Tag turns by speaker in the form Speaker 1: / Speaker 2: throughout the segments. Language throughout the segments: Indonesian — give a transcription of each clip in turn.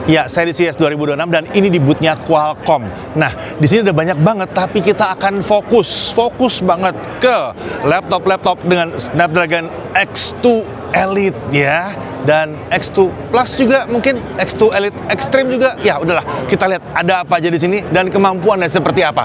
Speaker 1: Ya, saya di CES 2026 dan ini di booth-nya Qualcomm. Nah, di sini ada banyak banget, tapi kita akan fokus banget ke laptop-laptop dengan Snapdragon X2 Elite ya. Dan X2 Plus juga mungkin, X2 Elite Extreme juga. Ya, udahlah, kita lihat ada apa aja di sini dan kemampuannya seperti apa.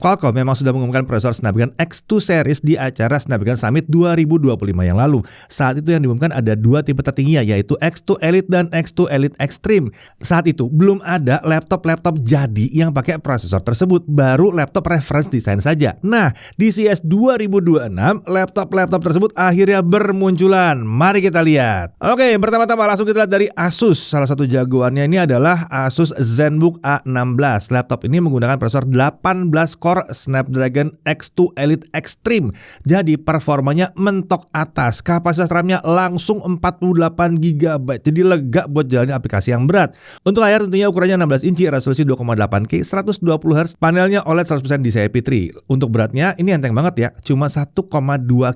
Speaker 2: Qualcomm memang sudah mengumumkan prosesor Snapdragon X2 series di acara Snapdragon Summit 2025 yang lalu. Saat itu yang diumumkan ada dua tipe tertingginya, yaitu X2 Elite dan X2 Elite Extreme. Saat itu belum ada laptop-laptop jadi yang pakai prosesor tersebut, baru laptop reference design saja. Nah, di CES 2026, laptop-laptop tersebut akhirnya bermunculan. Mari kita lihat. Oke, pertama-tama langsung kita lihat dari Asus. Salah satu jagoannya ini adalah Asus ZenBook A16. Laptop ini menggunakan prosesor 18 core Snapdragon X2 Elite Extreme. Jadi performanya mentok atas. Kapasitas RAM-nya langsung 48 GB. Jadi lega buat jalani aplikasi yang berat. Untuk layar tentunya ukurannya 16 inci, resolusi 2,8K, 120 Hz, panelnya OLED 100% DCI P3. Untuk beratnya ini enteng banget ya, cuma 1,2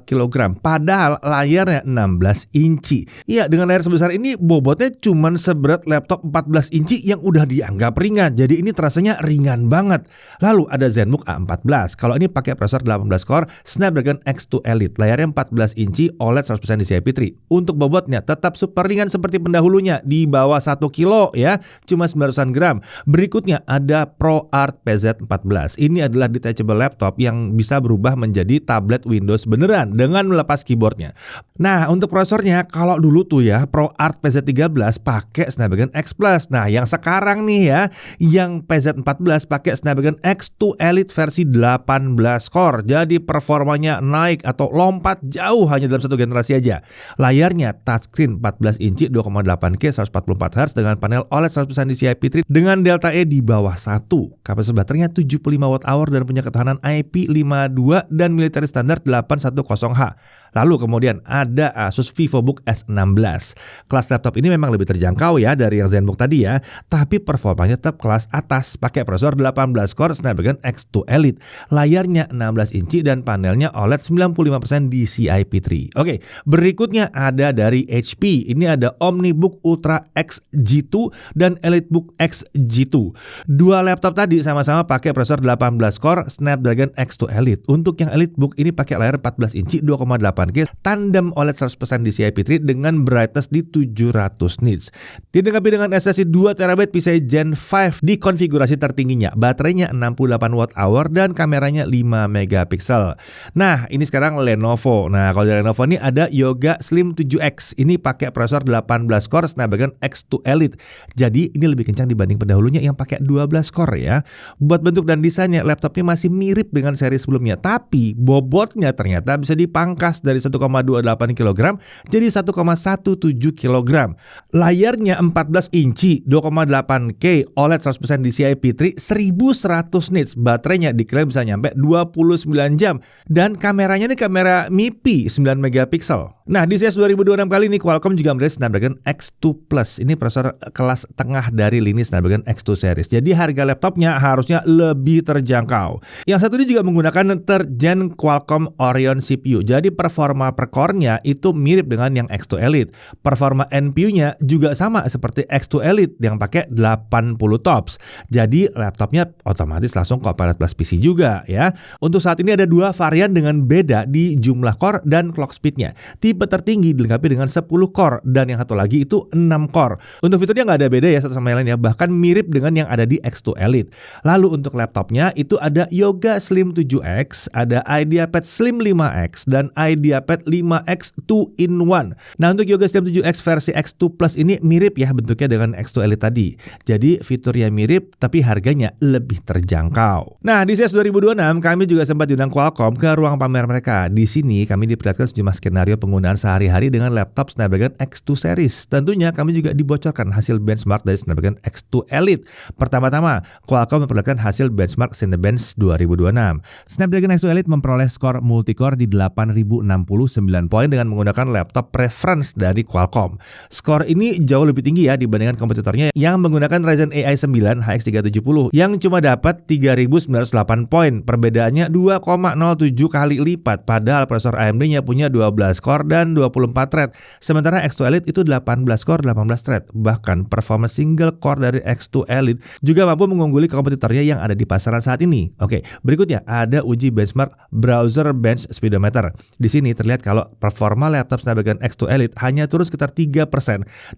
Speaker 2: kg. Padahal layarnya 16 inci. Iya, dengan layar sebesar ini bobotnya cuma seberat laptop 14 inci yang udah dianggap ringan. Jadi ini terasanya ringan banget. Lalu ada ZenBook A14. Kalau ini pakai prosesor 18 core Snapdragon X2 Elite. Layarnya 14 inci OLED 100% DCI P3. Untuk bobotnya tetap super ringan seperti pendahulunya, di bawah 1 kilo ya, cuma 900 gram. Berikutnya ada ProArt PZ14. Ini adalah detachable laptop yang bisa berubah menjadi tablet Windows beneran dengan melepas keyboardnya. Nah, untuk prosesornya kalau dulu tuh ya ProArt PZ13 pakai Snapdragon X Plus. Nah, yang sekarang nih ya, yang PZ14 pakai Snapdragon X2 Elite versi 18 core. Jadi performanya naik atau lompat jauh hanya dalam satu generasi aja. Layarnya touchscreen 14 inci 2,8K 144 Hz dengan panel OLED 100% DCI P3 dengan delta E di bawah 1. Kapasitas baterainya 75 Wh dan punya ketahanan IP52 dan military standard 810H. Lalu kemudian ada Asus VivoBook S16. Kelas laptop ini memang lebih terjangkau ya dari yang ZenBook tadi ya, tapi performanya tetap kelas atas, pakai prosesor 18 core Snapdragon X2 Elite. Layarnya 16 inci dan panelnya OLED 95% DCI P3. Oke, berikutnya ada dari HP. Ini ada OmniBook Ultra X G2 dan EliteBook X G2. Dua laptop tadi sama-sama pakai prosesor 18 core Snapdragon X2 Elite. Untuk yang EliteBook ini pakai layar 14 inci 2,8K tandem OLED 100% DCI P3 dengan brightness di 700 nits. Dilengkapi dengan SSD 2TB PCIe Gen 5 di konfigurasi tertingginya. Baterainya 68 Wh dan kameranya 5 megapiksel. Nah, ini sekarang Lenovo. Nah, kalau dari Lenovo ini ada Yoga Slim 7X. Ini pakai prosesor 18 core Snapdragon X2 Elite. Jadi ini lebih kencang dibanding pendahulunya yang pakai 12 core ya. Buat bentuk dan desainnya laptopnya masih mirip dengan seri sebelumnya, tapi bobotnya ternyata bisa dipangkas dari 1,28 kg jadi 1,17 kg. Layarnya 14 inci 2,8K OLED 100% DCI P3 1100 nits. Baterainya diklaim bisa nyampe 29 jam dan kameranya ini kamera MIPI 9 megapiksel. Nah, di CES 2026 kali ini Qualcomm juga merilis Snapdragon X2 Plus. Ini prosesor kelas tengah dari lini Snapdragon X2 series. Jadi harga laptopnya harusnya lebih terjangkau. Yang satu ini juga menggunakan third gen Qualcomm Orion CPU. Jadi performa per core-nya itu mirip dengan yang X2 Elite. Performa NPU-nya juga sama seperti X2 Elite yang pakai 80 TOPS. Jadi laptopnya otomatis langsung Copilot Plus PC juga ya. Untuk saat ini ada dua varian dengan beda di jumlah core dan clock speed-nya. Tipe tertinggi dilengkapi dengan 10 core dan yang satu lagi itu 6 core. Untuk fiturnya nggak ada beda ya satu sama yang lain ya, bahkan mirip dengan yang ada di X2 Elite. Lalu untuk laptopnya itu ada Yoga Slim 7X, ada IdeaPad Slim 5X dan IdeaPad 5X 2-in-1. Nah, untuk Yoga Slim 7X versi X2 Plus ini mirip ya bentuknya dengan X2 Elite tadi. Jadi fiturnya mirip tapi harganya lebih terjangkau. Nah, di CES 2026 kami juga sempat diundang Qualcomm ke ruang pamer mereka. Di sini kami diperlihatkan sejumlah skenario penggunaan sehari-hari dengan laptop Snapdragon X2 series. Tentunya kami juga dibocorkan hasil benchmark dari Snapdragon X2 Elite. Pertama-tama, Qualcomm memperlihatkan hasil benchmark Cinebench 2026. Snapdragon X2 Elite memperoleh skor multicore di 8069 poin dengan menggunakan laptop preference dari Qualcomm. Skor ini jauh lebih tinggi ya dibandingkan kompetitornya yang menggunakan Ryzen AI 9 HX370 yang cuma dapat 3940 208 poin. Perbedaannya 2,07 kali lipat, padahal prosesor AMD-nya punya 12 core dan 24 thread. Sementara X2 Elite itu 18 core, 18 thread. Bahkan performa single core dari X2 Elite juga mampu mengungguli kompetitornya yang ada di pasaran saat ini. Oke, berikutnya ada uji benchmark Browser Bench Speedometer. Di sini terlihat kalau performa laptop Snapdragon X2 Elite hanya turun sekitar 3%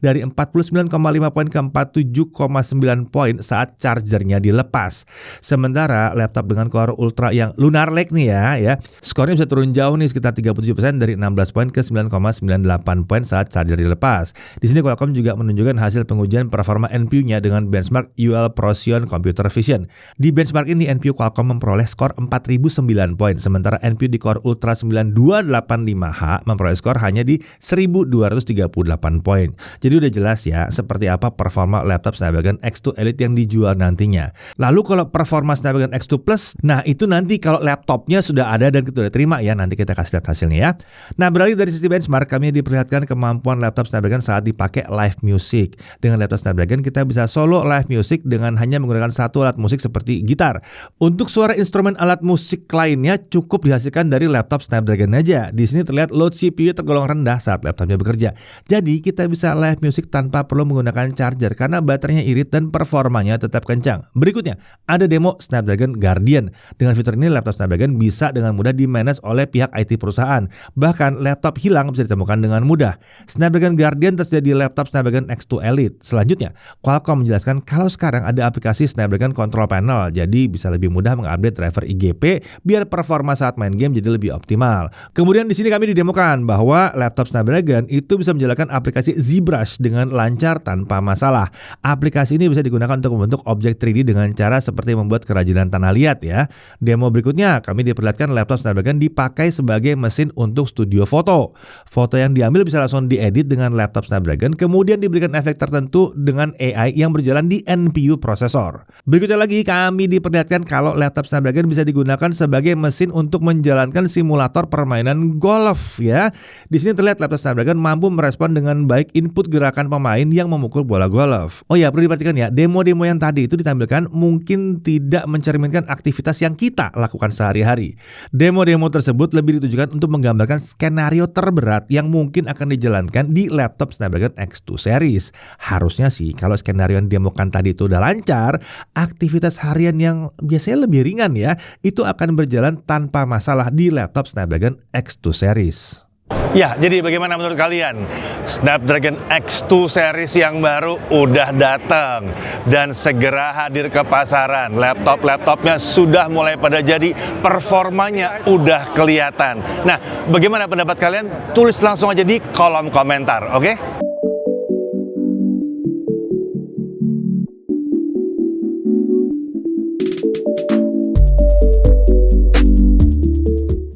Speaker 2: dari 49,5 poin ke 47,9 poin saat chargernya dilepas. Sementara laptop dengan core Ultra yang Lunar Lake nih ya, skornya bisa turun jauh nih sekitar 37% dari 16 poin ke 9,98 poin saat charger dilepas. Di sini Qualcomm juga menunjukkan hasil pengujian performa NPU-nya dengan benchmark UL Procyon Computer Vision. Di benchmark ini NPU Qualcomm memperoleh skor 4009 poin, sementara NPU di core Ultra 9285H memperoleh skor hanya di 1238 poin. Jadi udah jelas ya seperti apa performa laptop Snapdragon X2 Elite yang dijual nantinya. Lalu kalau performa Snapdragon X2 Plus, nah itu nanti kalau laptopnya sudah ada dan kita udah terima ya, nanti kita kasih lihat hasilnya ya. Nah, beralih dari sisi benchmark, kami diperlihatkan kemampuan laptop Snapdragon saat dipakai live music. Dengan laptop Snapdragon kita bisa solo live music dengan hanya menggunakan satu alat musik seperti gitar. Untuk suara instrumen alat musik lainnya cukup dihasilkan dari laptop Snapdragon aja. Di sini terlihat load CPU tergolong rendah saat laptopnya bekerja. Jadi kita bisa live music tanpa perlu menggunakan charger karena baterainya irit dan performanya tetap kencang. Berikutnya, ada demo Snapdragon Guardian. Dengan fitur ini laptop Snapdragon bisa dengan mudah di-manage oleh pihak IT perusahaan. Bahkan laptop hilang bisa ditemukan dengan mudah. Snapdragon Guardian tersedia di laptop Snapdragon X2 Elite. Selanjutnya, Qualcomm menjelaskan kalau sekarang ada aplikasi Snapdragon Control Panel, jadi bisa lebih mudah mengupdate driver IGP biar performa saat main game jadi lebih optimal. Kemudian di sini kami didemokan bahwa laptop Snapdragon itu bisa menjalankan aplikasi ZBrush dengan lancar tanpa masalah. Aplikasi ini bisa digunakan untuk membentuk objek 3D dengan cara seperti membuat kerajinan tanah liat ya. Demo berikutnya kami diperlihatkan laptop Snapdragon dipakai sebagai mesin untuk studio foto. Foto yang diambil bisa langsung diedit dengan laptop Snapdragon, kemudian diberikan efek tertentu dengan AI yang berjalan di NPU prosesor. Berikutnya lagi kami diperlihatkan kalau laptop Snapdragon bisa digunakan sebagai mesin untuk menjalankan simulator permainan golf ya. Di sini terlihat laptop Snapdragon mampu merespon dengan baik input gerakan pemain yang memukul bola golf. Oh ya, perlu diperhatikan ya, demo-demo yang tadi itu ditampilkan mungkin tidak mencerminkan aktivitas yang kita lakukan sehari-hari. Demo-demo tersebut lebih ditujukan untuk menggambarkan skenario terberat yang mungkin akan dijalankan di laptop Snapdragon X2 series. Harusnya sih kalau skenario yang didemokan tadi itu udah lancar, aktivitas harian yang biasanya lebih ringan ya, itu akan berjalan tanpa masalah di laptop Snapdragon X2 series.
Speaker 1: Ya, jadi bagaimana menurut kalian? Snapdragon X2 series yang baru udah datang dan segera hadir ke pasaran. Laptop-laptopnya sudah mulai pada jadi, performanya udah kelihatan. Nah, bagaimana pendapat kalian? Tulis langsung aja di kolom komentar, oke?